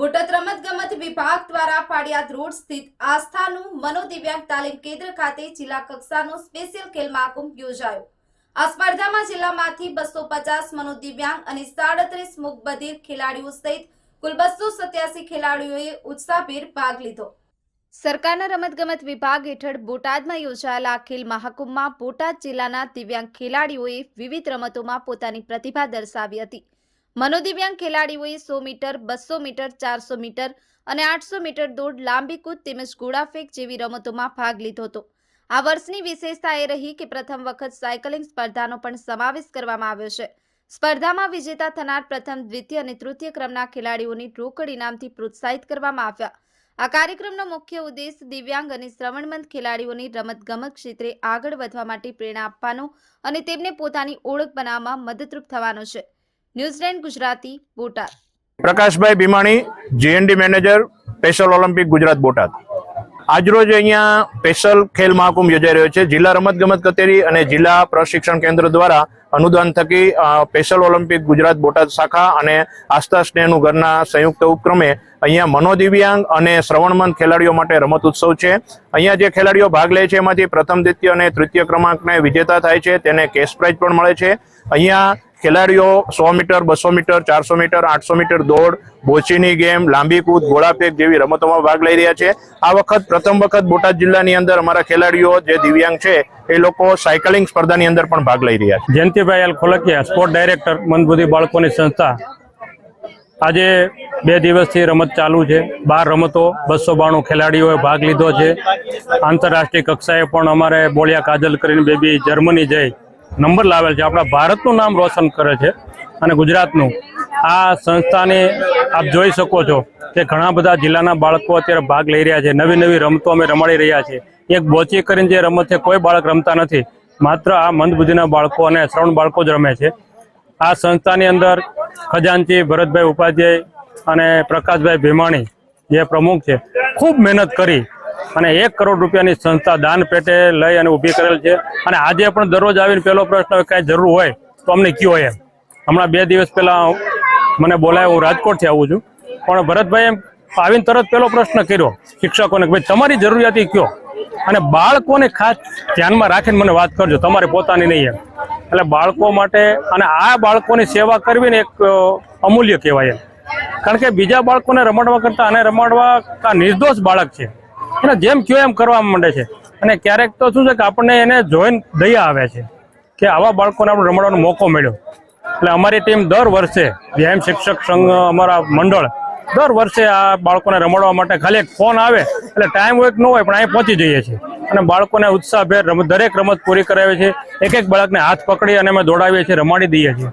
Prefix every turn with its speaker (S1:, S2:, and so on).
S1: બોટાદ રમતગમત વિભાગ દ્વારા પાડિયાદ રોડ સ્થિત આસ્થાનું મનોદિવ્યાંગ તાલીમ કેન્દ્ર ખાતે જિલ્લા કક્ષાનો સ્પેશિયલ ખેલ મહાકુંભ યોજાયો। આ સ્પર્ધામાં જિલ્લામાંથી 250 મનોદિવ્યાંગ અને 37 મૂકબધિર ખેલાડીઓ સહિત કુલ 287 ખેલાડીઓએ ઉત્સાહભેર ભાગ લીધો। સરકારના રમતગમત વિભાગ હેઠળ બોટાદમાં યોજાયેલા ખેલ મહાકુંભમાં બોટાદ જિલ્લાના દિવ્યાંગ ખેલાડીઓએ વિવિધ રમતોમાં પોતાની પ્રતિભા દર્શાવી હતી। મનોદિવ્યાંગ ખેલાડીઓએ 100 મીટર, 200 મીટર, 400 મીટર અને 800 મીટર દોડ, લાંબી કૂદ તેમજ ગોળાફેંક જેવી રમતોમાં ભાગ લીધો હતો। આ વર્ષની વિશેષતા એ રહી કે પ્રથમ વખત સાયકલિંગ સ્પર્ધાનો પણ સમાવેશ કરવામાં આવ્યો છે। સ્પર્ધામાં વિજેતા થનાર પ્રથમ, દ્વિતીય અને તૃતીય ક્રમના ખેલાડીઓની રોકડ ઇનામથી પ્રોત્સાહિત કરવામાં આવ્યા। આ કાર્યક્રમનો મુખ્ય ઉદ્દેશ દિવ્યાંગ અને શ્રવણમંદ ખેલાડીઓની રમતગમત ક્ષેત્રે આગળ વધવા માટે પ્રેરણા આપવાનો અને તેમને પોતાની ઓળખ બનાવવામાં મદદરૂપ થવાનો છે। ન્યૂઝલેન્ડ Gujarati, Botad.
S2: Prakashbhai Bhimani, GND manager, special Olympic Gujarat Botad. આજરોજ અહીંયા સ્પેશિયલ ખેલ મહાકુંભ યોજાઈ રહ્યો છે। જિલ્લા રમતગમત કચેરી અને જિલ્લા પ્રશિક્ષણ કેન્દ્ર દ્વારા અનુદાન થકી સ્પેશિયલ ઓલિમ્પિક ગુજરાત બોટાદ શાખા અને આસ્થા સ્નેહનું ઘરના સંયુક્ત ઉપક્રમે અહીંયા મનોદિવ્યાંગ અને શ્રવણમંદ ખેલાડીઓ માટે રમત ઉત્સવ છે। અહીંયા જે ખેલાડીઓ ભાગ લે છે એમાંથી પ્રથમ, દ્વિતીય અને તૃતીય ક્રમાંકને વિજેતા થાય છે તેને કેશ પ્રાઇઝ પણ મળે છે। અહીંયા ખેલાડીઓ 100 મીટર, 200 મીટર, 400 મીટર, 800 મીટર દોડ, બોચીની ગેમ, લાંબી કૂદ, ગોળાફેંક જેવી રમતોમાં ભાગ લઈ રહ્યા છે। આ વખત પ્રથમ વખત બોટાદ જિલ્લાની અંદર અમારા ખેલાડીઓ જે દિવ્યાંગ છે એ લોકો સાયકલિંગ સ્પર્ધાની અંદર પણ ભાગ લઈ રહ્યા છે।
S3: જયંતિભાઈ એલ ખોલકિયા, સ્પોર્ટ ડાયરેક્ટર, મંદબુદ્ધિ બાળકોની સંસ્થા। આજે 2 દિવસથી રમત ચાલુ છે। 12 રમતો, 292 ખેલાડીઓએ ભાગ લીધો છે। આંતરરાષ્ટ્રીય કક્ષાએ પણ અમારે બોળિયા કાજલ કરીને બેબી જર્મની જઈ નંબર લાવેલ છે। આપણા ભારતનું નામ રોશન કરે છે અને ગુજરાતનું। આ સંસ્થાને આપ જોઈ શકો છો કે ઘણા બધા જિલ્લાના બાળકો અત્યારે ભાગ લઈ રહ્યા છે। નવી નવી રમતો અમે રમાડી રહ્યા છીએ। એક બોચી કરીને જે રમત છે કોઈ બાળક રમતા નથી, માત્ર આ મંદબુદ્ધિના બાળકો અને શ્રવણ બાળકો જ રમે છે। આ સંસ્થાની અંદર ખજાનચી ભરતભાઈ ઉપાધ્યાય અને પ્રકાશભાઈ ભીમાણી જે પ્રમુખ છે, ખૂબ મહેનત કરી અને 1 કરોડ રૂપિયાની સંસ્થા દાન પેટે લઈ અને ઊભી કરેલ છે। અને આજે પણ દરરોજ આવીને પહેલો પ્રશ્ન કાંઈ જરૂર હોય તો અમને કયો એમ। હમણાં 2 દિવસ પહેલાં મને બોલાયો, હું રાજકોટથી આવું છું, પણ ભરતભાઈ એમ આવીને તરત પહેલો પ્રશ્ન કર્યો શિક્ષકોને કે ભાઈ તમારી જરૂરિયાત કયો, અને બાળકોને ખાસ ધ્યાનમાં રાખીને મને વાત કરજો, તમારે પોતાની નહીં એમ। એટલે બાળકો માટે અને આ બાળકોની સેવા કરવી ને એક અમૂલ્ય કહેવાય એમ। કારણ કે બીજા બાળકોને રમાડવા કરતાં આને રમાડવા આ નિર્દોષ બાળક છે, એને જેમ કયો એમ કરવા માંડે છે। અને ક્યારેક તો શું છે કે આપણને એને જોઈને દયા આવે છે કે આવા બાળકોને આપણે રમાડવાનો મોકો મળ્યો। એટલે અમારી ટીમ દર વર્ષે વ્યાયામ શિક્ષક સંઘ, અમારા મંડળ દર વર્ષે આ બાળકોને રમાડવા માટે ખાલી એક ફોન આવે એટલે ટાઈમ હોય કે ન હોય પણ અહીં પહોંચી જઈએ છીએ અને બાળકોને ઉત્સાહભેર દરેક રમત પૂરી કરાવીએ છીએ। એક બાળકને હાથ પકડી અને અમે દોડાવીએ છીએ, રમાડી દઈએ છીએ।